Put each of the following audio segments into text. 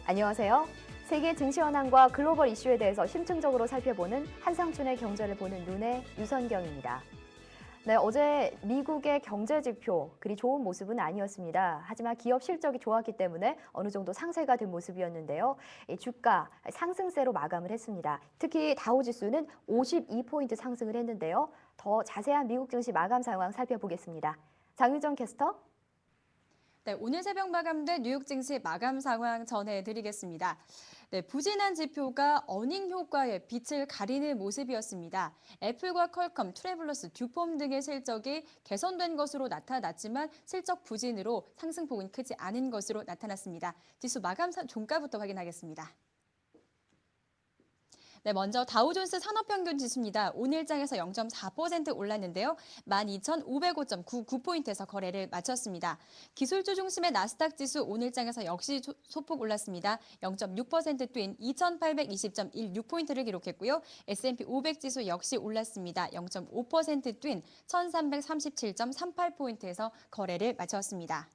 안녕하세요. 세계 증시 현황과 글로벌 이슈에 대해서 심층적으로 살펴보는 한상춘의 경제를 보는 눈의 유선경입니다. 네, 어제 미국의 경제 지표 그리 좋은 모습은 아니었습니다. 하지만 기업 실적이 좋았기 때문에 어느 정도 상세가 된 모습이었는데요. 주가 상승세로 마감을 했습니다. 특히 다우지수는 52포인트 상승을 했는데요. 더 자세한 미국 증시 마감 상황 살펴보겠습니다. 장윤정 캐스터. 네, 오늘 새벽 마감된 뉴욕 증시 마감 상황 전해드리겠습니다. 네, 부진한 지표가 어닝 효과에 빛을 가리는 모습이었습니다. 애플과 퀄컴, 트래블러스, 듀폼 등의 실적이 개선된 것으로 나타났지만 실적 부진으로 상승폭은 크지 않은 것으로 나타났습니다. 지수 마감 종가부터 확인하겠습니다. 네, 먼저 다우존스 산업평균 지수입니다. 오늘장에서 0.4% 올랐는데요. 12,505.99포인트에서 거래를 마쳤습니다. 기술주 중심의 나스닥 지수 오늘장에서 역시 소폭 올랐습니다. 0.6% 뛰인 2,820.16포인트를 기록했고요. S&P 500 지수 역시 올랐습니다. 0.5% 뛰인 1,337.38포인트에서 거래를 마쳤습니다.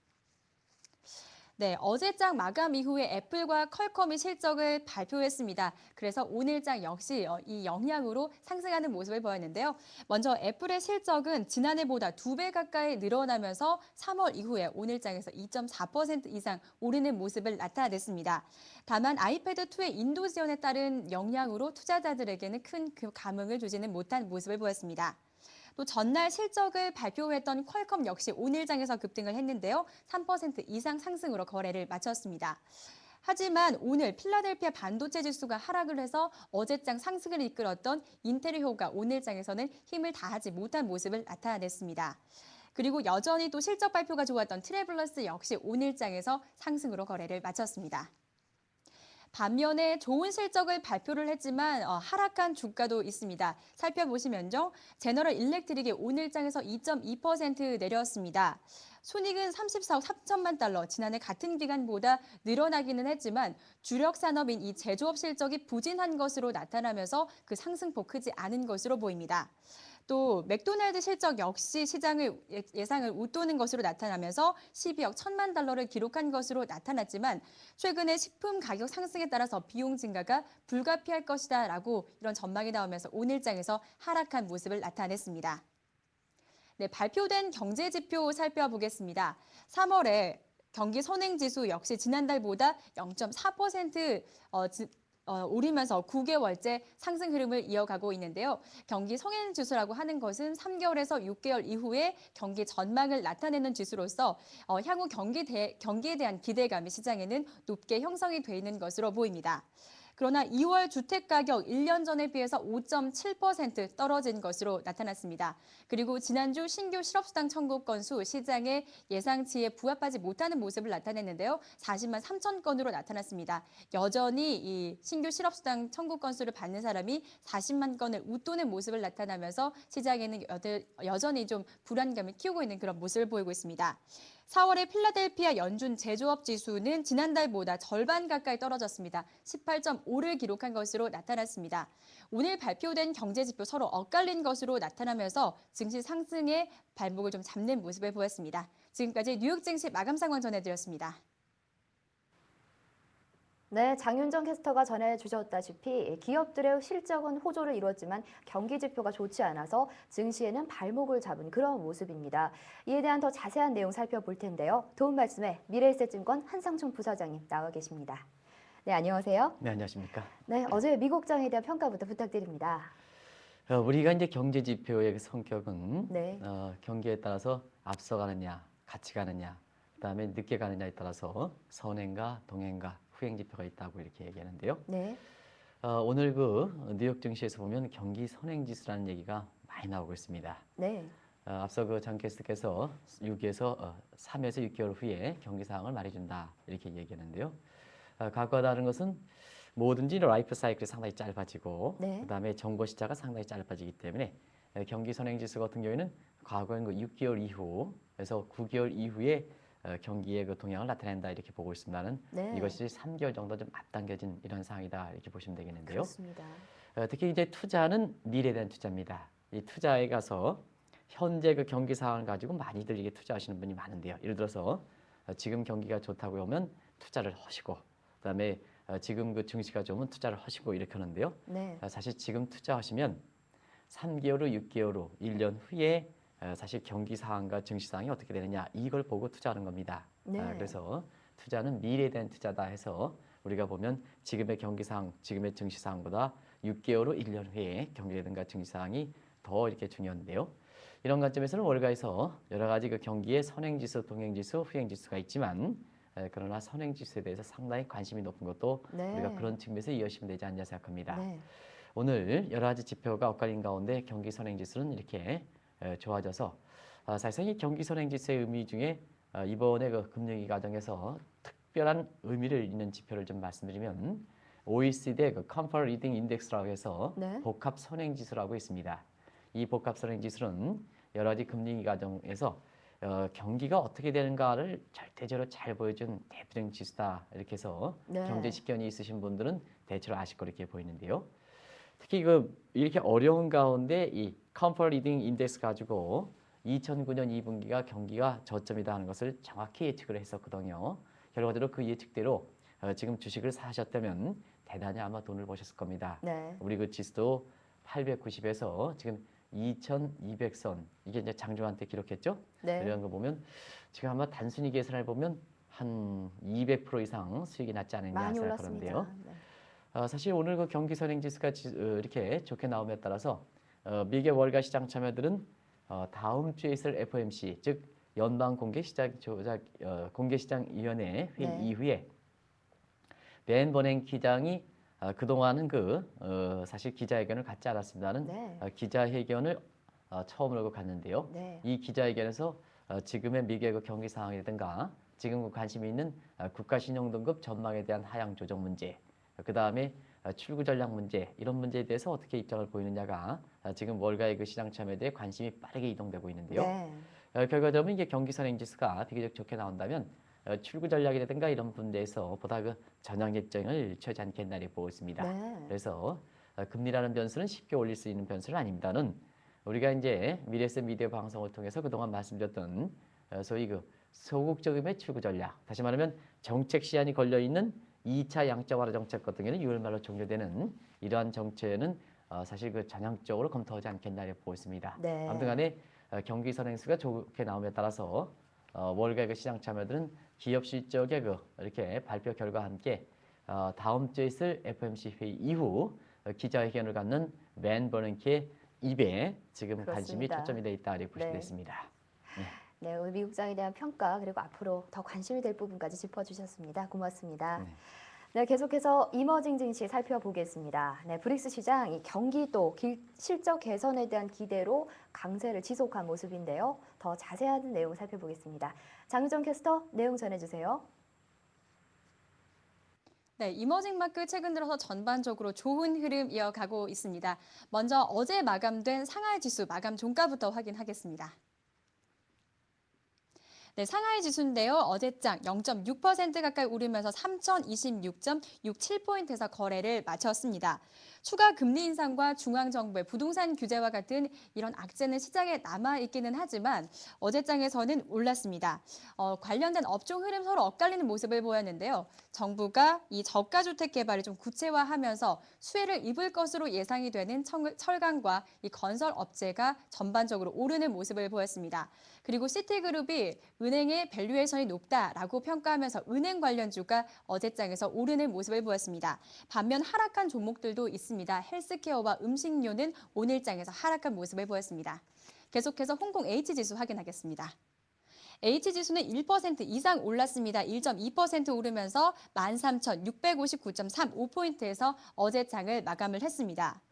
네, 어제장 마감 이후에 애플과 퀄컴이 실적을 발표했습니다. 그래서 오늘장 역시 이 영향으로 상승하는 모습을 보였는데요. 먼저 애플의 실적은 지난해보다 2배 가까이 늘어나면서 3월 이후에 오늘장에서 2.4% 이상 오르는 모습을 나타냈습니다. 다만 아이패드2의 인도 지원에 따른 영향으로 투자자들에게는 큰 감흥을 주지는 못한 모습을 보였습니다. 또 전날 실적을 발표했던 퀄컴 역시 오늘장에서 급등을 했는데요. 3% 이상 상승으로 거래를 마쳤습니다. 하지만 오늘 필라델피아 반도체 지수가 하락을 해서 어제장 상승을 이끌었던 인테리오가 오늘장에서는 힘을 다하지 못한 모습을 나타냈습니다. 그리고 여전히 또 실적 발표가 좋았던 트래블러스 역시 오늘장에서 상승으로 거래를 마쳤습니다. 반면에 좋은 실적을 발표를 했지만 하락한 주가도 있습니다. 살펴보시면요. 제너럴 일렉트릭이 오늘장에서 2.2% 내렸습니다. 순이익은 34억 3천만 달러, 지난해 같은 기간보다 늘어나기는 했지만 주력 산업인 이 제조업 실적이 부진한 것으로 나타나면서 그 상승폭 크지 않은 것으로 보입니다. 또 맥도날드 실적 역시 시장을 예상을 웃도는 것으로 나타나면서 12억 1천만 달러를 기록한 것으로 나타났지만 최근에 식품 가격 상승에 따라서 비용 증가가 불가피할 것이다라고 이런 전망이 나오면서 오늘장에서 하락한 모습을 나타냈습니다. 네, 발표된 경제 지표 살펴보겠습니다. 3월에 경기 선행지수 역시 지난달보다 0.4% 오르면서 9개월째 상승 흐름을 이어가고 있는데요. 경기 성행지수라고 하는 것은 3개월에서 6개월 이후에 경기 전망을 나타내는 지수로서 향후 경기에 대한 기대감이 시장에는 높게 형성이 돼 있는 것으로 보입니다. 그러나 2월 주택가격 1년 전에 비해서 5.7% 떨어진 것으로 나타났습니다. 그리고 지난주 신규 실업수당 청구 건수 시장의 예상치에 부합하지 못하는 모습을 나타냈는데요. 40만 3천 건으로 나타났습니다. 여전히 이 신규 실업수당 청구 건수를 받는 사람이 40만 건을 웃도는 모습을 나타나면서 시장에는 여전히 좀 불안감을 키우고 있는 그런 모습을 보이고 있습니다. 4월의 필라델피아 연준 제조업 지수는 지난달보다 절반 가까이 떨어졌습니다. 18.5를 기록한 것으로 나타났습니다. 오늘 발표된 경제지표 서로 엇갈린 것으로 나타나면서 증시 상승의 발목을 좀 잡는 모습을 보였습니다. 지금까지 뉴욕 증시 마감 상황 전해드렸습니다. 네, 장윤정 캐스터가 전해주셨다시피 기업들의 실적은 호조를 이뤘지만 경기 지표가 좋지 않아서 증시에는 발목을 잡은 그런 모습입니다. 이에 대한 더 자세한 내용 살펴볼 텐데요. 도움 말씀에 미래에셋증권 한상춘 부사장님 나와 계십니다. 네, 안녕하세요. 네, 안녕하십니까. 네, 어제 미국장에 대한 평가부터 부탁드립니다. 우리가 이제 경제 지표의 성격은 네. 경기에 따라서 앞서가느냐, 같이 가느냐, 그다음에 늦게 가느냐에 따라서 선행과 동행과 후행 지표가 있다고 이렇게 얘기하는데요. 네. 오늘 그 뉴욕 증시에서 보면 경기 선행 지수라는 얘기가 많이 나오고 있습니다. 네. 앞서 그 장 캐스터께서 3에서 6개월 후에 경기 상황을 말해준다 이렇게 얘기하는데요. 과거와 다른 것은 뭐든지 라이프 사이클이 상당히 짧아지고 네. 그다음에 정보 시차가 상당히 짧아지기 때문에 경기 선행지수 같은 경우에는 과거엔 그 6개월 이후에서 9개월 이후에 경기의 그 동향을 나타낸다 이렇게 보고 있습니다. 나는 네. 이것이 3개월 정도 좀 앞당겨진 이런 상황이다 이렇게 보시면 되겠는데요. 그렇습니다. 특히 이제 투자는 미래에 대한 투자입니다. 이 투자에 가서 현재 그 경기 상황을 가지고 많이들 이게 투자하시는 분이 많은데요. 예를 들어서 지금 경기가 좋다고 하면 투자를 하시고, 그다음에 지금 그 증시가 좋으면 투자를 하시고 이렇게 하는데요. 네. 사실 지금 투자하시면 3개월 후, 6개월 후, 1년 후에 사실 경기 상황과 증시 상황이 어떻게 되느냐 이걸 보고 투자하는 겁니다. 네. 그래서 투자는 미래에 대한 투자다 해서 우리가 보면 지금의 경기 상황, 지금의 증시 상황보다 6개월 후, 1년 후에 경기라든가 증시 상황이 더 이렇게 중요한데요. 이런 관점에서는 월가에서 여러 가지 그 경기의 선행지수, 동행지수, 후행지수가 있지만 그러나 선행지수에 대해서 상당히 관심이 높은 것도 네. 우리가 그런 측면에서 이해하시면 되지 않냐 생각합니다. 네. 오늘 여러 가지 지표가 엇갈린 가운데 경기 선행지수는 이렇게 좋아져서 사실상 이 경기 선행지수의 의미 중에 이번에 그 금융위 과정에서 특별한 의미를 있는 지표를 좀 말씀드리면 OECD의 그 Comfort Reading Index라고 해서 네. 복합 선행지수라고 있습니다. 이 복합 선행지수는 여러 가지 금융위 과정에서 경기가 어떻게 되는가를 절대적으로 잘 보여준 대표적인 지수다 이렇게 해서 네. 경제 직견이 있으신 분들은 대체로 아실 거 이렇게 보이는데요. 특히 그 이렇게 어려운 가운데 이 Comfort Reading Index 가지고 2009년 2분기가 경기가 저점이다 하는 것을 정확히 예측을 했었거든요. 결과적으로 그 예측대로 지금 주식을 사셨다면 대단히 아마 돈을 버셨을 겁니다. 네. 우리 그 지수도 890에서 지금 2200선 이게 이제 장중한 때 기록했죠. 네. 이런 거 보면 지금 아마 단순히 계산해 보면 한 200% 이상 수익이 났지 않느냐 많이 생각하는데요. 올랐습니다. 네. 사실 오늘 그 경기 선행지수가 이렇게 좋게 나옴에 따라서 미국의 월가 시장 참여들은 다음 주에 있을 FOMC 즉 연방 공개 시장 조작 공개 시장 위원회 회의 네. 이후에 벤 버냉 기장이 그동안은 사실 기자회견을 갖지 않았습니다는 네. 기자회견을 처음으로 갔는데요. 네. 이 기자회견에서 지금의 미국의 그 경기 상황이라든가 지금 관심이 있는 국가신용등급 전망에 대한 하향 조정 문제, 그 다음에 출구 전략 문제 이런 문제에 대해서 어떻게 입장을 보이느냐가 지금 월가의 그 시장 참여에 대해 관심이 빠르게 이동되고 있는데요. 네. 결과적으로 이게 경기 선행지수가 비교적 좋게 나온다면 출구 전략이라든가 이런 분야에서 보다 그 전향 입장을 취하지 않겠나 이렇게 보고 있습니다. 네. 그래서 금리라는 변수는 쉽게 올릴 수 있는 변수는 아닙니다는 우리가 이제 미래세 미디어 방송을 통해서 그동안 말씀드렸던 소위 그 소극적임의 출구 전략, 다시 말하면 정책 시한이 걸려 있는 2차 양적 완화 정책 같은 경우는 6월 말로 종료되는 이러한 정책은 사실 그 전향적으로 검토하지 않겠나 이렇게 보고 있습니다. 네. 아무튼간에 경기 선행수가 좋게 나옴에 따라서 월가의 그 시장 참여들은 기업 실적의 이렇게 발표 결과와 함께 다음 주에 있을 FOMC 회의 이후 기자회견을 갖는 벤 버냉키의 입에 지금 관심이 그렇습니다. 초점이 돼 있다 이렇게 보시면 네. 되겠습니다. 네, 오늘 미국장에 대한 평가 그리고 앞으로 더 관심이 될 부분까지 짚어주셨습니다. 고맙습니다. 네. 네, 계속해서 이머징 증시 살펴보겠습니다. 네, 브릭스 시장 이 경기도 실적 개선에 대한 기대로 강세를 지속한 모습인데요. 더 자세한 내용 살펴보겠습니다. 장유정 캐스터 내용 전해주세요. 네, 이머징 마켓 최근 들어서 전반적으로 좋은 흐름 이어가고 있습니다. 먼저 어제 마감된 상하이 지수 마감 종가부터 확인하겠습니다. 네, 상하이 지수인데요. 어제장 0.6% 가까이 오르면서 3026.67포인트에서 거래를 마쳤습니다. 추가 금리 인상과 중앙정부의 부동산 규제와 같은 이런 악재는 시장에 남아있기는 하지만 어제장에서는 올랐습니다. 관련된 업종 흐름 서로 엇갈리는 모습을 보였는데요. 정부가 이 저가주택 개발을 좀 구체화하면서 수혜를 입을 것으로 예상이 되는 철강과 이 건설 업체가 전반적으로 오르는 모습을 보였습니다. 그리고 시티그룹이 은행의 밸류에이션이 높다라고 평가하면서 은행 관련주가 어제장에서 오르는 모습을 보였습니다. 반면 하락한 종목들도 있습니다. 헬스케어와 음식료는 오늘장에서 하락한 모습을 보였습니다. 계속해서 홍콩 H지수 확인하겠습니다. H지수는 1% 이상 올랐습니다. 1.2% 오르면서 13,659.35포인트에서 어제장을 마감을 했습니다.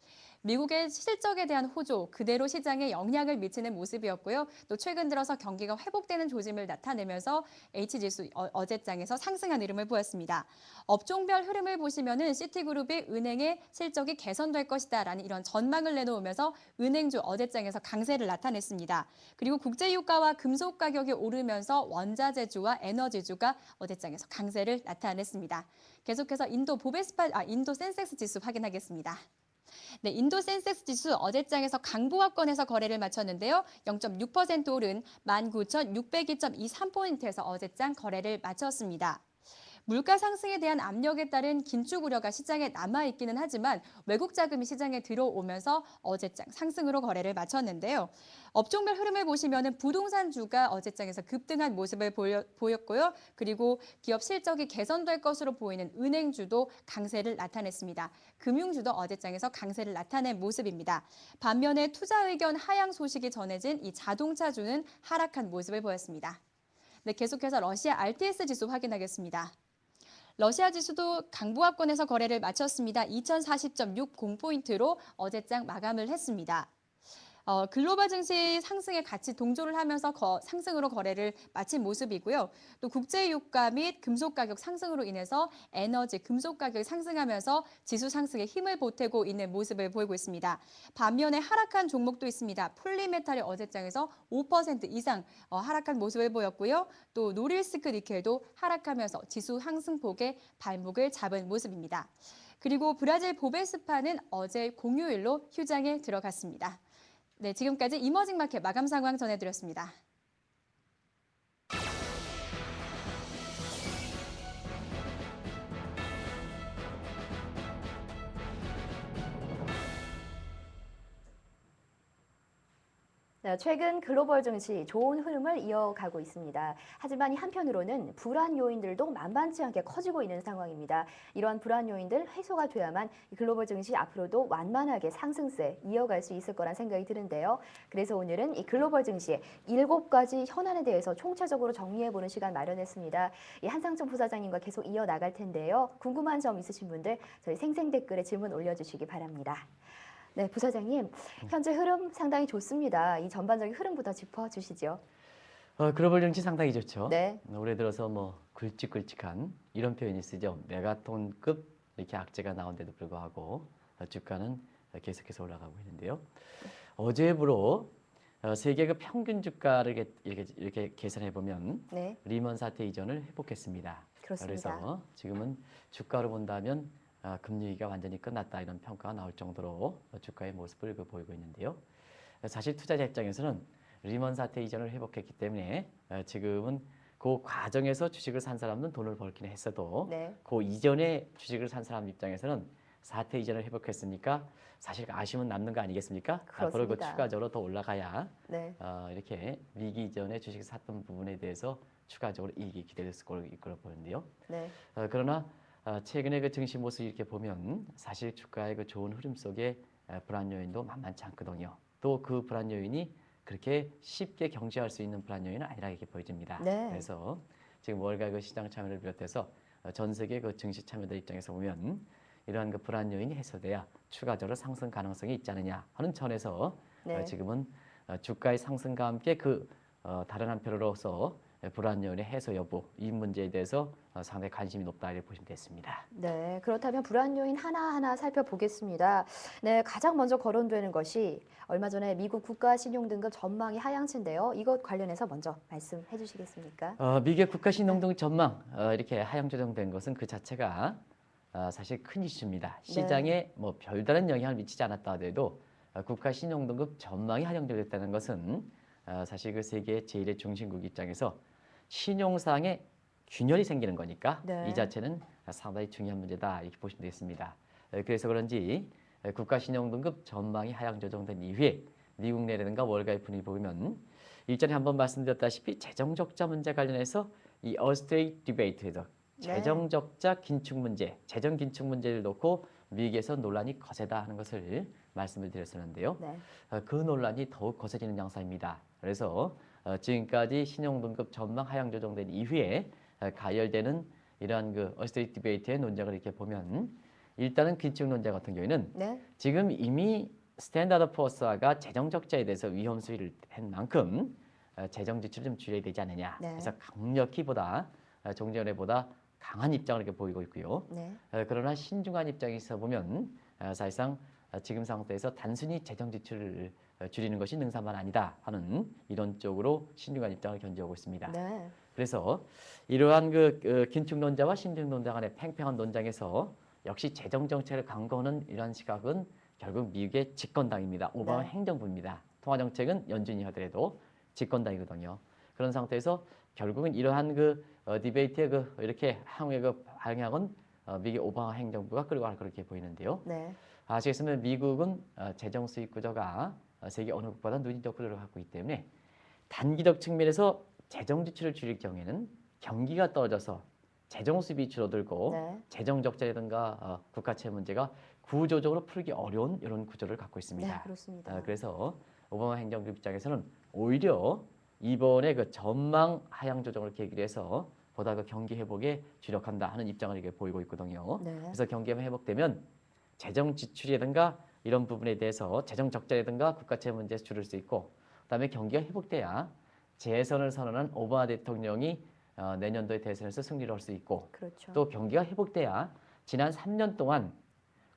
미국의 실적에 대한 호조, 그대로 시장에 영향을 미치는 모습이었고요. 또 최근 들어서 경기가 회복되는 조짐을 나타내면서 H지수 어제장에서 상승한 흐름을 보였습니다. 업종별 흐름을 보시면은 시티그룹이 은행의 실적이 개선될 것이다라는 이런 전망을 내놓으면서 은행주 어제장에서 강세를 나타냈습니다. 그리고 국제유가와 금속 가격이 오르면서 원자재주와 에너지주가 어제장에서 강세를 나타냈습니다. 계속해서 인도 센섹스 지수 확인하겠습니다. 네, 인도 센섹스 지수 어제장에서 강보합권에서 거래를 마쳤는데요. 0.6% 오른 19,602.23포인트에서 어제장 거래를 마쳤습니다. 물가 상승에 대한 압력에 따른 긴축 우려가 시장에 남아있기는 하지만 외국 자금이 시장에 들어오면서 어제장 상승으로 거래를 마쳤는데요. 업종별 흐름을 보시면 부동산주가 어제장에서 급등한 모습을 보였고요. 그리고 기업 실적이 개선될 것으로 보이는 은행주도 강세를 나타냈습니다. 금융주도 어제장에서 강세를 나타낸 모습입니다. 반면에 투자 의견 하향 소식이 전해진 이 자동차주는 하락한 모습을 보였습니다. 네, 계속해서 러시아 RTS 지수 확인하겠습니다. 러시아 지수도 강보합권에서 거래를 마쳤습니다. 2040.60포인트로 어제장 마감을 했습니다. 글로벌 증시 상승에 같이 동조를 하면서 상승으로 거래를 마친 모습이고요. 또 국제 유가 및 금속 가격 상승으로 인해서 에너지, 금속 가격이 상승하면서 지수 상승에 힘을 보태고 있는 모습을 보이고 있습니다. 반면에 하락한 종목도 있습니다. 폴리메탈이 어제장에서 5% 이상 하락한 모습을 보였고요. 또 노릴스크 니켈도 하락하면서 지수 상승폭에 발목을 잡은 모습입니다. 그리고 브라질 보베스파는 어제 공휴일로 휴장에 들어갔습니다. 네, 지금까지 이머징 마켓 마감 상황 전해드렸습니다. 네, 최근 글로벌 증시 좋은 흐름을 이어가고 있습니다. 하지만 한편으로는 불안 요인들도 만만치 않게 커지고 있는 상황입니다. 이러한 불안 요인들 해소가 돼야만 글로벌 증시 앞으로도 완만하게 상승세 이어갈 수 있을 거란 생각이 드는데요. 그래서 오늘은 이 글로벌 증시의 7가지 현안에 대해서 총체적으로 정리해보는 시간 마련했습니다. 이 한상철 부사장님과 계속 이어나갈 텐데요. 궁금한 점 있으신 분들 저희 생생 댓글에 질문 올려주시기 바랍니다. 네, 부사장님, 현재 흐름 상당히 좋습니다. 이 전반적인 흐름부터 짚어주시죠. 글로벌 증시 상당히 좋죠. 네. 올해 들어서 뭐 굵직굵직한 이런 표현이 쓰죠. 메가톤급 이렇게 악재가 나온데도 불구하고 주가는 계속해서 올라가고 있는데요. 어제부로 세계 그 평균 주가를 이렇게 계산해 보면 네, 리먼 사태 이전을 회복했습니다. 그렇습니다. 그래서 지금은 주가로 본다면 금리 위기가 완전히 끝났다 이런 평가가 나올 정도로 주가의 모습을 보이고 있는데요. 사실 투자자 입장에서는 리먼 사태 이전을 회복했기 때문에 지금은 그 과정에서 주식을 산 사람은 돈을 벌기는 했어도 네, 그 이전에 주식을 산 사람 입장에서는 사태 이전을 회복했으니까 사실 아쉬움은 남는 거 아니겠습니까? 앞으로 그 그렇습니다. 추가적으로 더 올라가야 네, 이렇게 위기 이전에 주식을 샀던 부분에 대해서 추가적으로 이익이 기대됐을 거로 보이는데요. 네, 그러나 최근에 그 증시 모습 이렇게 보면 사실 주가의 그 좋은 흐름 속에 불안 요인도 만만치 않거든요. 또 그 불안 요인이 그렇게 쉽게 경시할 수 있는 불안 요인은 아니라 이렇게 보여집니다. 네. 그래서 지금 월가 그 시장 참여를 비롯해서 전 세계 그 증시 참여자 입장에서 보면 이러한 그 불안 요인이 해소돼야 추가적으로 상승 가능성이 있지 않느냐 하는 점에서 네. 지금은 주가의 상승과 함께 그 다른 한편으로서 불안 요인의 해소 여부 이 문제에 대해서 상당히 관심이 높다 이렇게 보시면 되겠습니다. 네, 그렇다면 불안 요인 하나하나 살펴보겠습니다. 네, 가장 먼저 거론되는 것이 얼마 전에 미국 국가 신용 등급 전망이 하향세인데요. 이것 관련해서 먼저 말씀해 주시겠습니까? 미국 국가 신용등 전망 이렇게 하향 조정된 것은 그 자체가 사실 큰 이슈입니다. 시장에 뭐 별다른 영향을 미치지 않았다 하더라도 국가 신용등급 전망이 하향 조정됐다는 것은 사실 그 세계 제1의 중심국 입장에서 신용상의 균열이 생기는 거니까 네. 이 자체는 상당히 중요한 문제다 이렇게 보시면 되겠습니다. 그래서 그런지 국가 신용등급 전망이 하향 조정된 이후에 미국 내라든가 월가의 분위기 보면 일전에 한번 말씀드렸다시피 재정적자 문제 관련해서 이 어스테이트 디베이트에서 재정적자 긴축 문제, 재정 긴축 문제를 놓고 미국에서 논란이 거세다 하는 것을 말씀을 드렸었는데요. 네. 그 논란이 더욱 거세지는 양상입니다. 그래서 지금까지 신용등급 전망 하향 조정된 이후에 가열되는 이러한 그 어스테이트 디베이트의 논쟁을 이렇게 보면 일단은 긴축론자 같은 경우에는 네. 지금 이미 스탠다드 포어스가 재정 적자에 대해서 위험 수위를 한 만큼 재정 지출을 좀 줄여야 되지 않느냐. 네. 그래서 강력히 보다 종전에보다 강한 입장을 이렇게 보이고 있고요. 네. 그러나 신중한 입장에서 보면 사실상 지금 상태에서 단순히 재정 지출을 줄이는 것이 능사만 아니다 하는 이론적으로 신중한 입장을 견지하고 있습니다. 네. 그래서 이러한 그 긴축론자와 신중론자 간의 팽팽한 논쟁에서 역시 재정 정책을 강구하는 이러한 시각은 결국 미국의 집권당입니다. 오바마 네. 행정부입니다. 통화 정책은 연준이 하더라도 집권당이거든요. 그런 상태에서 결국은 이러한 그 디베이트의 그 이렇게 향후의 그 방향은 미국의 오바마 행정부가 끌고 갈 그렇게 보이는데요. 네. 아시겠으면 미국은 재정 수입 구조가 세계 어느 국보다 누진적 구조를 갖고 있기 때문에 단기적 측면에서 재정 지출을 줄일 경우에는 경기가 떨어져서 재정 수입이 줄어들고 네. 재정 적자라든가 국가채 문제가 구조적으로 풀기 어려운 이런 구조를 갖고 있습니다. 네, 그렇습니다. 그래서 오바마 행정부 입장에서는 오히려 이번에 그 전망 하향 조정을 계기로 해서 보다 그 경기 회복에 주력한다 하는 입장을 이렇게 보이고 있거든요. 네. 그래서 경기가 회복되면 재정 지출이라든가 이런 부분에 대해서 재정 적자라든가 국가채 문제에서 줄일 수 있고 그다음에 경기가 회복돼야 재선을 선언한 오바마 대통령이 내년도에 대선에서 승리를 할 수 있고 그렇죠. 또 경기가 회복돼야 지난 3년 동안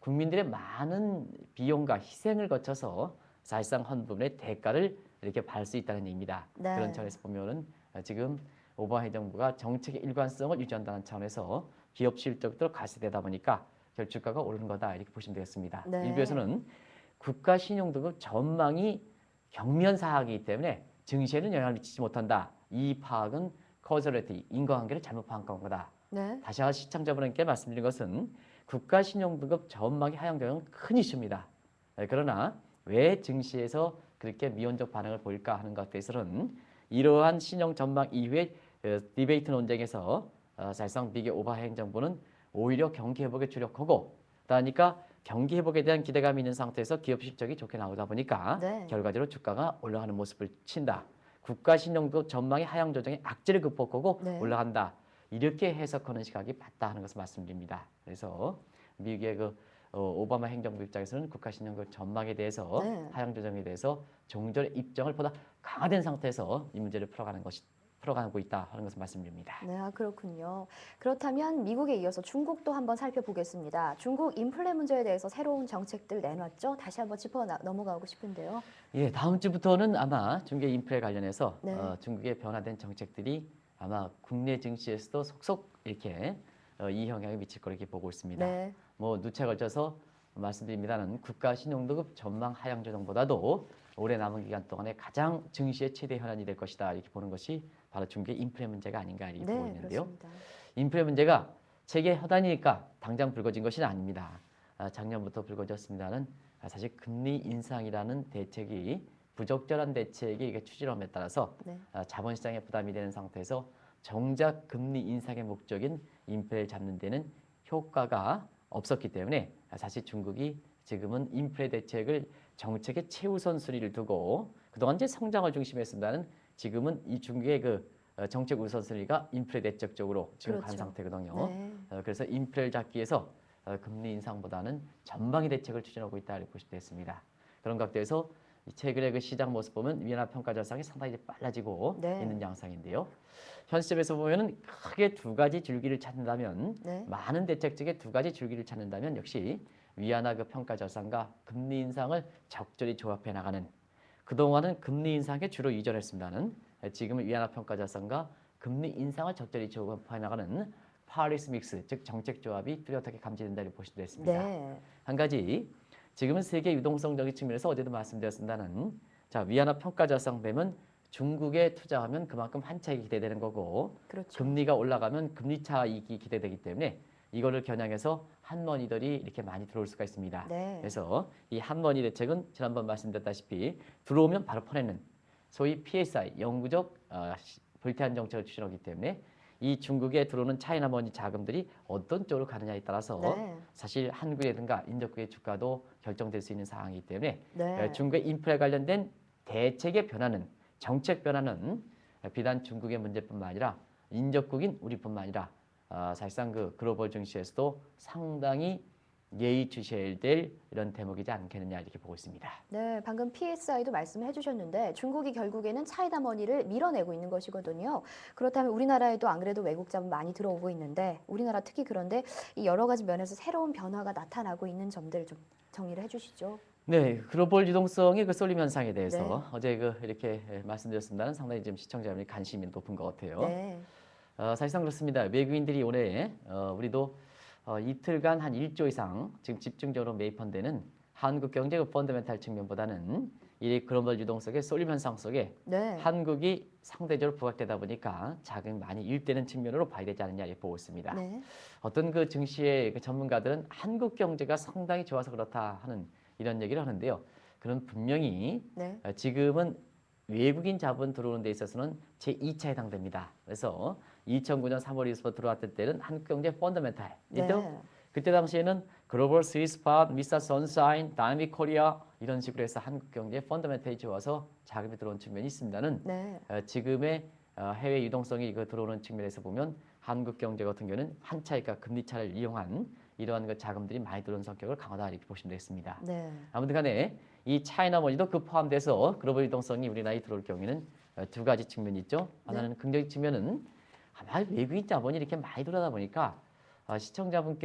국민들의 많은 비용과 희생을 거쳐서 사실상 한 부분의 대가를 이렇게 받을 수 있다는 얘기입니다. 네. 그런 차원에서 보면은 지금 오바마 행정부가 정책의 일관성을 유지한다는 차원에서 기업 실적도 가세되다 보니까 결국 주가가 오르는 거다 이렇게 보시면 되겠습니다. 네. 일부에서는 국가 신용등급 전망이 경미한 사항이기 때문에 증시에는 영향을 미치지 못한다. 이 파악은 커저리티 인과관계를 잘못 파악한 거다. 네. 다시 한번 시청자분께 말씀드린 것은 국가 신용등급 전망이 하향 경향은 큰 이슈입니다. 그러나 왜 증시에서 그렇게 미온적 반응을 보일까 하는 것에 대해서는 이러한 신용 전망 이후의 디베이트 논쟁에서 사실상 미국의 오바마 행정부는 오히려 경기 회복에 주력하고 그러니까 경기 회복에 대한 기대감이 있는 상태에서 기업 실적이 좋게 나오다 보니까 네. 결과적으로 주가가 올라가는 모습을 친다. 국가 신용도 전망의 하향 조정의 악재를 극복하고 네. 올라간다. 이렇게 해석하는 시각이 맞다 하는 것을 말씀드립니다. 그래서 미국의 그 오바마 행정부 입장에서는 국가 신용도 전망에 대해서 네. 하향 조정에 대해서 종전의 입장을 보다 강화된 상태에서 이 문제를 풀어가고 있다 하는 것을 말씀드립니다. 네, 그렇군요. 그렇다면 미국에 이어서 중국도 한번 살펴보겠습니다. 중국 인플레 문제에 대해서 새로운 정책들 내놨죠? 다시 한번 넘어가고 싶은데요. 예, 다음 주부터는 아마 중국 인플레 관련해서 네. 중국의 변화된 정책들이 아마 국내 증시에서도 속속 이렇게 이 영향을 미칠 거로 이렇게 보고 있습니다. 네. 뭐 누차 걸쳐서 말씀드립니다는 국가 신용등급 전망 하향 조정보다도 올해 남은 기간 동안에 가장 증시의 최대 현안이 될 것이다 이렇게 보는 것이 바로 중국의 인플레 문제가 아닌가 이렇게 보고 네, 있는데요. 그렇습니다. 인플레 문제가 세계 현안이니까 당장 불거진 것이 아닙니다. 작년부터 불거졌습니다는 사실 금리 인상이라는 대책이 부적절한 대책이 이게 추진함에 따라서 네. 자본시장에 부담이 되는 상태에서 정작 금리 인상의 목적인 인플레를 잡는 데는 효과가 없었기 때문에 사실 중국이 지금은 인플레 대책을 정책의 최우선 순위를 두고 그동안 이제 성장을 중심했습니다는 지금은 이 중국의 그 정책 우선순위가 인플레 대책 쪽으로 지금 간 그렇죠. 상태거든요. 네. 그래서 인플레를 잡기 위해서 금리 인상보다는 전방위 대책을 추진하고 있다 이렇게 보시면 되겠습니다. 그런 각도에서 최근에 그 시장 모습 보면 위안화 평가 절상이 상당히 이제 빨라지고 네. 있는 양상인데요. 현 시점에서 보면은 크게 두 가지 줄기를 찾는다면 네. 많은 대책 중에 두 가지 줄기를 찾는다면 역시 위안화 그 평가 절상과 금리 인상을 적절히 조합해 나가는 그동안은 금리 인상에 주로 의존했습니다는 지금은 위안화 평가 절상과 금리 인상을 적절히 조합해 나가는 파리스 믹스 즉 정책 조합이 뚜렷하게 감지된다 이렇게 보시면 되겠습니다. 네. 한 가지 지금은 세계 유동성적인 측면에서 어제도 말씀드렸습니다는 자 위안화 평가 절상되면 중국에 투자하면 그만큼 한 차익이 기대되는 거고 그렇죠. 금리가 올라가면 금리 차익이 기대되기 때문에 이거를 겨냥해서 한머니들이 이렇게 많이 들어올 수가 있습니다. 네. 그래서 이 한머니 대책은 지난번 말씀드렸다시피 들어오면 바로 퍼내는 소위 PSI 영구적 불태한 정책을 추진하기 때문에 이 중국에 들어오는 차이나 머니 자금들이 어떤 쪽으로 가느냐에 따라서 네. 사실 한국이라든가 인접국의 주가도 결정될 수 있는 상황이기 때문에 네. 중국의 인플레 관련된 대책의 변화는 정책 변화는 비단 중국의 문제뿐만 아니라 인접국인 우리뿐만 아니라 사실상 그 글로벌 증시에서도 상당히 예의주셔야 될 이런 대목이지 않겠느냐 이렇게 보고 있습니다. 네, 방금 PSI도 말씀을 해주셨는데 중국이 결국에는 차이나 머니를 밀어내고 있는 것이거든요. 그렇다면 우리나라에도 안 그래도 외국 자본 많이 들어오고 있는데 우리나라 특히 그런데 이 여러 가지 면에서 새로운 변화가 나타나고 있는 점들 좀 정리를 해주시죠. 네, 글로벌 유동성의 그 쏠림 현상에 대해서 네. 어제 그 이렇게 말씀드렸습니다는 상당히 지금 시청자분이 관심이 높은 것 같아요. 네, 사실상 그렇습니다. 외국인들이 올해 우리도 이틀간 한 1조 이상 지금 집중적으로 매입한 데는 한국 경제 그 펀더멘탈 측면보다는 이 글로벌 유동성의 쏠림 현상 속에 네, 한국이 상대적으로 부각되다 보니까 자금이 많이 일되는 측면으로 봐야 되지 않느냐 이렇게 보고 있습니다. 네, 어떤 그 증시의 그 전문가들은 한국 경제가 상당히 좋아서 그렇다 하는 이런 얘기를 하는데요. 그런 분명히 네, 지금은 외국인 자본 들어오는 데 있어서는 제2차 해당됩니다. 그래서 2009년 3월 20일 들어왔을 때는 한국 경제 펀더멘탈. 네, 그때 당시에는 글로벌 스위스팟, 미사 선샤인, 다이나믹 코리아 이런 식으로 해서 한국 경제 펀더멘탈이 좋아서 자금이 들어온 측면이 있습니다는 네, 지금의 해외 유동성이 이거 들어오는 측면에서 보면 한국 경제 같은 경우는 환차익과 금리 차를 이용한 이러한 그 자금들이 많이 들어온 성격을 강하다 이렇게 보시면 되겠습니다. 네, 아무튼간에 이 차이나 머니도 그 포함돼서 글로벌 유동성이 우리나라에 들어올 경우에는 두 가지 측면이 있죠. 하나는 긍정적 측면은 아마 외국인 자본이 이렇게 많이 들어오다 보니까 시청자분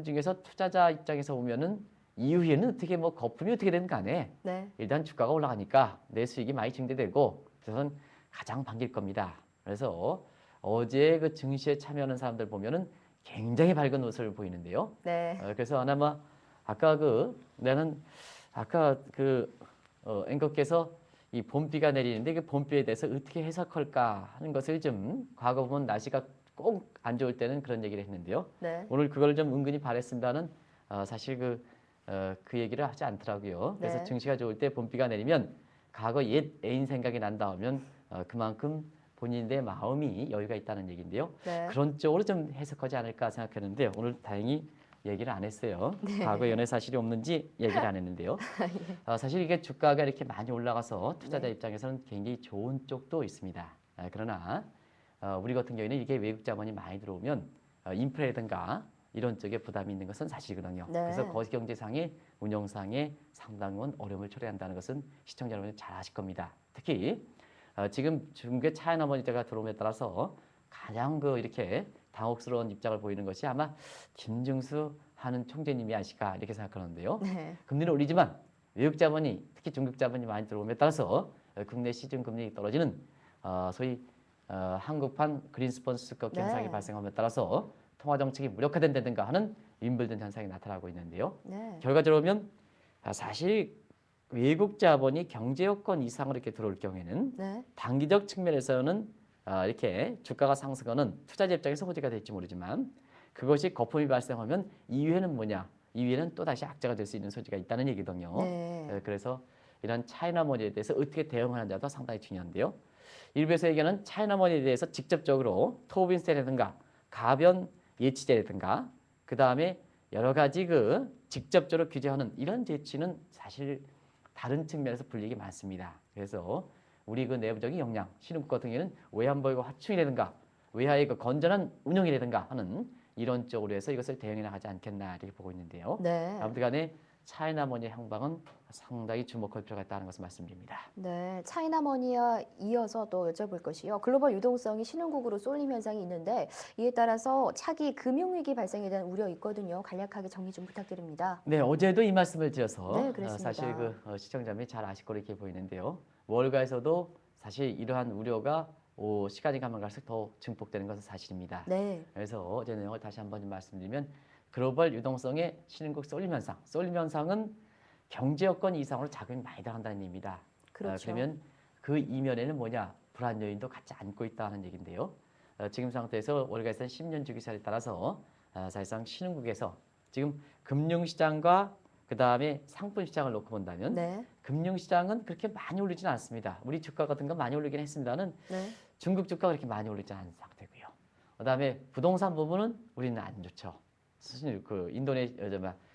중에서 투자자 입장에서 보면은 이후에는 어떻게 뭐 거품이 어떻게 되든 간에 네, 일단 주가가 올라가니까 내 수익이 많이 증대되고 그래서 가장 반길 겁니다. 그래서 어제 그 증시에 참여하는 사람들 보면은 굉장히 밝은 모습을 보이는데요. 네, 그래서 아마 아까 앵커께서 이 봄비가 내리는데 그 봄비에 대해서 어떻게 해석할까 하는 것을 좀 과거 보면 날씨가 꼭 안 좋을 때는 그런 얘기를 했는데요. 네, 오늘 그걸 좀 은근히 바랬습니다는 사실 그 얘기를 하지 않더라고요. 그래서 네. 증시가 좋을 때 봄비가 내리면 과거 옛 애인 생각이 난다 하면 그만큼 본인의 마음이 여유가 있다는 얘기인데요. 네. 그런 쪽으로 좀 해석하지 않을까 생각했는데 오늘 다행히 얘기를 안 했어요. 과거 연애 사실이 없는지 얘기를 안 했는데요. 사실 이게 주가가 이렇게 많이 올라가서 투자자 네. 입장에서는 굉장히 좋은 쪽도 있습니다. 그러나 우리 같은 경우에는 이게 외국 자본이 많이 들어오면 인프레라든가 이런 쪽에 부담이 있는 것은 사실이거든요. 네. 그래서 거시경제상의 운영상의 상당한 어려움을 초래한다는 것은 시청자 여러분이 잘 아실 겁니다. 특히 지금 중국의 차이나 머니가 들어옴에 따라서 가장 이렇게 당혹스러운 입장을 보이는 것이 아마 김중수 하는 총재님이 아실까 이렇게 생각하는데요. 네. 금리를 올리지만 외국 자본이 특히 중국 자본이 많이 들어옴에 따라서 국내 시중 금리가 떨어지는 소위 한국판 그린스펀스급 네. 현상이 발생함에 따라서 통화 정책이 무력화된다든가 하는 윈블든 현상이 나타나고 있는데요. 네. 결과적으로 보면 사실 외국 자본이 경제 여건 이상으로 이렇게 들어올 경우에는 네. 단기적 측면에서는 이렇게 주가가 상승하는 투자자 입장에서 호재가 될지 모르지만 그것이 거품이 발생하면 이후에는 뭐냐? 이후에는 또 다시 악재가 될 수 있는 소지가 있다는 얘기거든요. 네. 그래서 이런 차이나 머니에 대해서 어떻게 대응하느냐도 상당히 중요한데요. 일부에서 얘기하는 차이나 머니에 대해서 직접적으로 토빈세라든가 가변 예치제라든가 그 다음에 여러 가지 직접적으로 규제하는 이런 제치는 사실 다른 측면에서 불리기 많습니다. 그래서 우리 내부적인 역량, 신흥국 같은 경우에는 외환보유고 하충이라든가 외화의 건전한 운영이라든가 하는 이런 쪽으로 해서 이것을 대응해 나가지 않겠나 이렇게 보고 있는데요. 네. 아무튼 간에 차이나 머니의 향방은 상당히 주목할 필요가 있다는 것을 말씀드립니다. 네, 차이나머니와 이어서 또 여쭤볼 것이요. 글로벌 유동성이 신흥국으로 쏠림 현상이 있는데 이에 따라서 차기 금융위기 발생에 대한 우려 있거든요. 간략하게 정리 좀 부탁드립니다. 네, 어제도 이 말씀을 드려서 네, 그랬습니다. 사실 시청자분이 잘 아실 거로 이렇게 보이는데요. 월가에서도 사실 이러한 우려가 시간이 가면 갈수록 더 증폭되는 것은 사실입니다. 네, 그래서 어제 내용을 다시 한번 말씀드리면 글로벌 유동성의 신흥국 쏠림 현상. 쏠림 현상은 경제 여건 이상으로 자금이 많이 들어간다는 얘기입니다. 그렇죠. 그러면 그 이면에는 뭐냐? 불안 요인도 같이 안고 있다는 얘기인데요. 지금 상태에서 월가에서는 10년 주기사에 따라서 사실상 신흥국에서 지금 금융시장과 그 다음에 상품시장을 놓고 본다면 네, 금융시장은 그렇게 많이 오르지는 않습니다. 우리 주가 같은 건 많이 오르긴 했습니다는 네, 중국 주가가 그렇게 많이 오르지 않은 상태고요. 그다음에 부동산 부분은 우리는 안 좋죠. 사실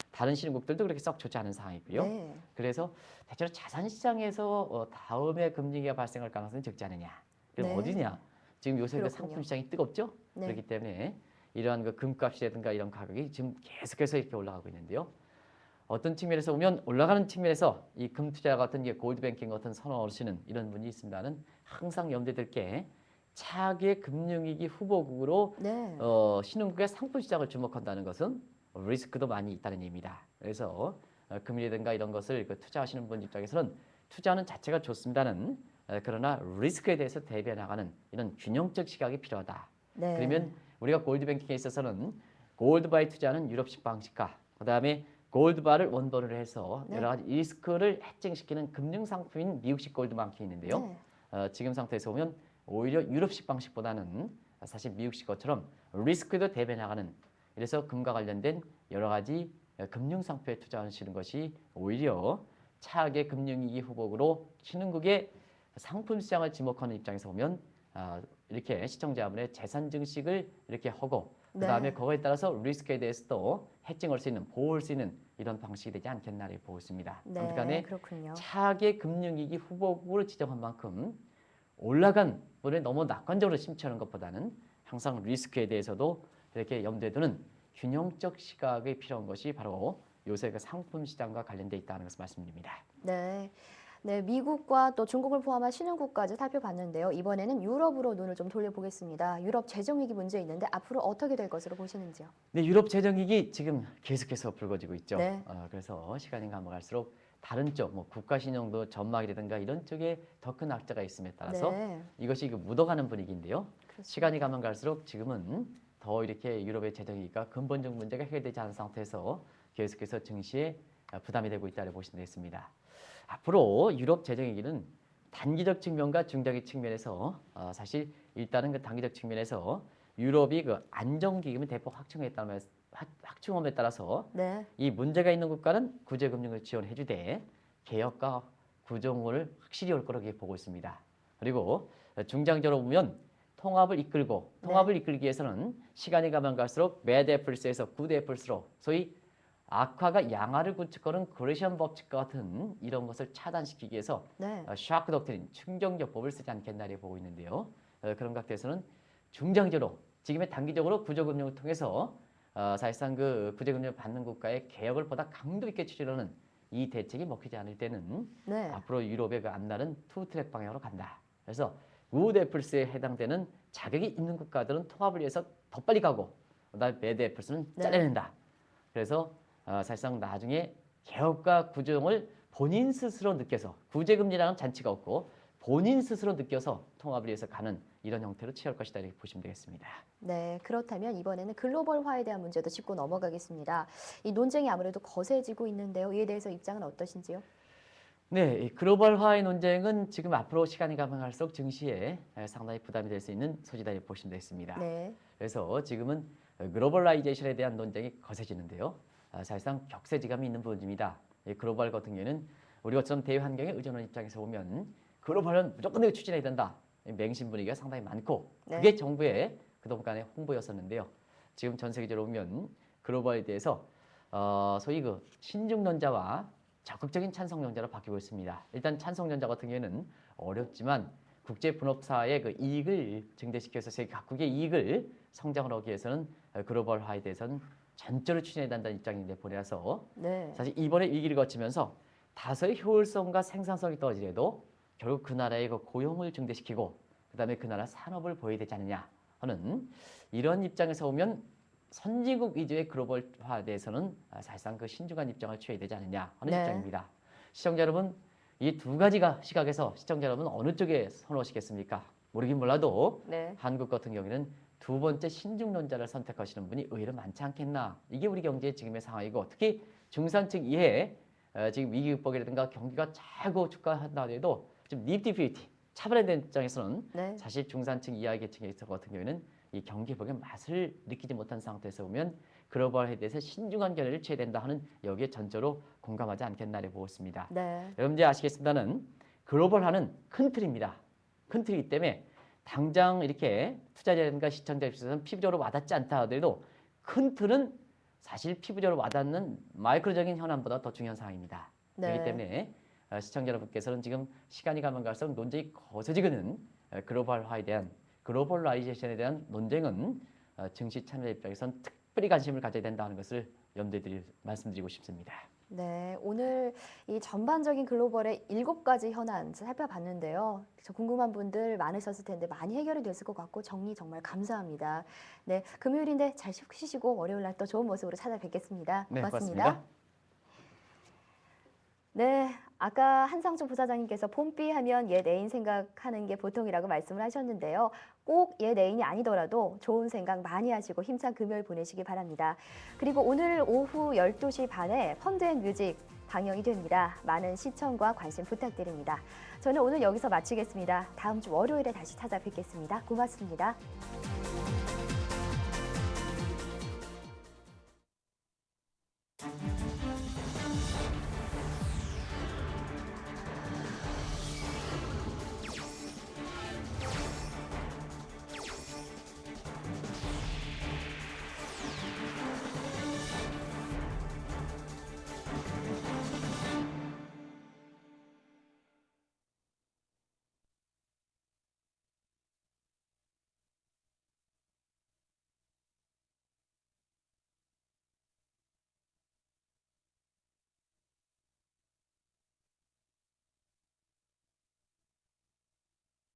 다른 신흥국들도 그렇게 썩 좋지 않은 상황이고요. 네, 그래서 대체로 자산 시장에서 다음에 금리가 발생할 가능성이 적지 않느냐. 그럼 네. 어디냐? 지금 요새 그렇군요. 상품 시장이 뜨겁죠. 네. 그렇기 때문에 이러한 그 금값이라든가 이런 가격이 지금 계속해서 이렇게 올라가고 있는데요. 어떤 측면에서 보면 올라가는 측면에서 이 금투자 같은 게 골드뱅킹 같은 선호하시는 이런 분이 있습니다는 항상 염두에 게 차기의 금융위기 후보국으로 네. 신흥국의 상품 시장을 주목한다는 것은 리스크도 많이 있다는 얘기입니다. 그래서 금이라든가 이런 것을 투자하시는 분 입장에서는 투자하는 자체가 좋습니다는 그러나 리스크에 대해서 대비해 나가는 이런 균형적 시각이 필요하다. 네. 그러면 우리가 골드뱅킹에 있어서는 골드바이 투자는 유럽식 방식과 그다음에 골드바를 원본으로 해서 네. 여러 가지 리스크를 해칭시키는 금융 상품인 미국식 골드뱅킹이 있는데요. 네. 지금 상태에서 보면 오히려 유럽식 방식보다는 사실 미국식 것처럼 리스크도 대비해 나가는 이래서 금과 관련된 여러 가지 금융 상품에 투자하시는 것이 오히려 차악의 금융위기 후보로 신흥국의 상품 시장을 지목하는 입장에서 보면 이렇게 시청자분의 재산 증식을 이렇게 하고 그다음에 네. 그거에 따라서 리스크에 대해서도 해칭할 수 있는 보호할 수 있는 이런 방식이 되지 않겠나 보고 있습니다. 네. 아무튼 간에 그렇군요. 차악의 금융위기 후보국으로 지정한 만큼 올라간 분에 너무 낙관적으로 심취하는 것보다는 항상 리스크에 대해서도 이렇게 염두에 두는 균형적 시각이 필요한 것이 바로 요새 그 상품 시장과 관련돼 있다는 것을 말씀드립니다. 네. 네, 미국과 또 중국을 포함한 신흥국까지 살펴봤는데요. 이번에는 유럽으로 눈을 좀 돌려보겠습니다. 유럽 재정 위기 문제 있는데 앞으로 어떻게 될 것으로 보시는지요? 네, 유럽 재정위기 지금 계속해서 불거지고 있죠. 네. 그래서 시간이 가면갈수록 다른 쪽, 뭐 국가신용도 전망이라든가 이런 쪽에 더 큰 악재가 있음에 따라서 네. 이것이 묻어가는 분위기인데요. 그렇습니다. 시간이 가면 갈수록 지금은 더 이렇게 유럽의 재정위기가 근본적 문제가 해결되지 않은 상태에서 계속해서 증시에 부담이 되고 있다고 보시면 되겠습니다. 앞으로 유럽 재정위기는 단기적 측면과 중장기 측면에서 사실 일단은 그 단기적 측면에서 유럽이 그 안정기금을 대폭 확충함에 따라서 네. 이 문제가 있는 국가는 구제금융을 지원해주되 개혁과 구종을 확실히 올 거라고 보고 있습니다. 그리고 중장기적으로 보면 통합을 이끌기 위해서는 시간이 가면 갈수록 bad apples에서 good apples로 소위 악화가 양화를 구축하는 그레션 법칙과 같은 이런 것을 차단시키기 위해서 네. 샤크 덕트린 충격요법을 쓰지 않겠나 보고 있는데요. 그런 각도에서는 중장기적으로 지금의 단기적으로 구조금융을 통해서 사실상 그 구제금융을 받는 국가의 개혁을 보다 강도 있게 추진하는 이 대책이 먹히지 않을 때는 네. 앞으로 유럽의 그 앞날은 투 트랙 방향으로 간다. 그래서 우드 애플스에 해당되는 자격이 있는 국가들은 통합을 위해서 더 빨리 가고 그다음에 배드 애플스는 네. 잘라낸다. 그래서 사실상 나중에 개혁과 구조를 본인 스스로 느껴서 구제금리라는 잔치가 없고 본인 스스로 느껴서 통합을 위해서 가는 이런 형태로 취할 것이다 이렇게 보시면 되겠습니다. 네, 그렇다면 이번에는 글로벌화에 대한 문제도 짚고 넘어가겠습니다. 이 논쟁이 아무래도 거세지고 있는데요. 이에 대해서 입장은 어떠신지요? 네, 이 글로벌화의 논쟁은 지금 앞으로 시간이 가면 갈수록 증시에 상당히 부담이 될 수 있는 소지다 이렇게 보시면 되겠습니다. 네. 그래서 지금은 글로벌라이제이션에 대한 논쟁이 거세지는데요. 사실상 격세지감이 있는 부분입니다. 이 글로벌 같은 경우에는 우리 것처럼 대외 환경에 의존하는 입장에서 보면 글로벌은 무조건 내가 추진해야 된다. 맹신 분위기가 상당히 많고 네. 그게 정부의 그동안의 홍보였었는데요. 지금 전 세계적으로 보면 글로벌에 대해서 소위 그 신중론자와 적극적인 찬성론자로 바뀌고 있습니다. 일단 찬성론자 같은 경우에는 어렵지만 국제 분업사의 그 이익을 증대시켜서 세계 각국의 이익을 성장을 하기 위해서는 글로벌화에 대해서는 전적으로 추진해야 된다는 입장인데 보내서 네. 사실 이번에 위기를 거치면서 다소의 효율성과 생산성이 떨어지더라도 결국 그 나라의 그 고용을 증대시키고 그다음에 그 나라 산업을 보여야 되지 않느냐 하는 이런 입장에서 보면 선진국 위주의 글로벌화에 대해서는 사실상 그 신중한 입장을 취해야 되지 않느냐 하는 네. 입장입니다. 시청자 여러분, 이 두 가지가 시각에서 시청자 여러분 어느 쪽에 선호하시겠습니까? 모르긴 몰라도 네. 한국 같은 경우에는 두 번째 신중론자를 선택하시는 분이 의외로 많지 않겠나. 이게 우리 경제의 지금의 상황이고 특히 중산층 이하에 지금 위기 극복이라든가 경기가 최고 주가한다 해도 좀 니프티 피프티 차별화된 입장에서는 네. 사실 중산층 이하 계층에 있어 같은 경우에는 이 경기 회복의 맛을 느끼지 못한 상태에서 보면 글로벌에 대해서 신중한 견해를 취해야 된다 하는 여기에 전적으로 공감하지 않겠나를 보고 있습니다. 네. 여러분 이제 아시겠습니다는 글로벌화는 큰 틀입니다. 큰 틀이기 때문에 당장 이렇게 투자자라든가 시청자 입장에서는 피부적으로 와닿지 않다 하더라도 큰 틀은 사실 피부적으로 와닿는 마이크로적인 현안보다 더 중요한 사항입니다. 네. 그렇기 때문에 시청자 여러분께서는 지금 시간이 가면 갈수록 논쟁이 거세지고는 글로벌화에 대한 글로벌라이제이션에 대한 논쟁은 증시 참여 입장에선 특별히 관심을 가져야 된다는 것을 말씀드리고 싶습니다. 네, 오늘 이 전반적인 글로벌의 7가지 현안 살펴봤는데요. 저 궁금한 분들 많으셨을 텐데 많이 해결이 됐을 것 같고 정리 정말 감사합니다. 네, 금요일인데 잘 쉬시고 월요일 날 또 좋은 모습으로 찾아뵙겠습니다. 네, 고맙습니다. 고맙습니다. 네, 아까 한상준 부사장님께서 봄비 하면 옛 애인 생각하는 게 보통이라고 말씀을 하셨는데요. 꼭 옛 애인이 아니더라도 좋은 생각 많이 하시고 힘찬 금요일 보내시기 바랍니다. 그리고 오늘 오후 12시 반에 펀드앤뮤직 방영이 됩니다. 많은 시청과 관심 부탁드립니다. 저는 오늘 여기서 마치겠습니다. 다음 주 월요일에 다시 찾아뵙겠습니다. 고맙습니다.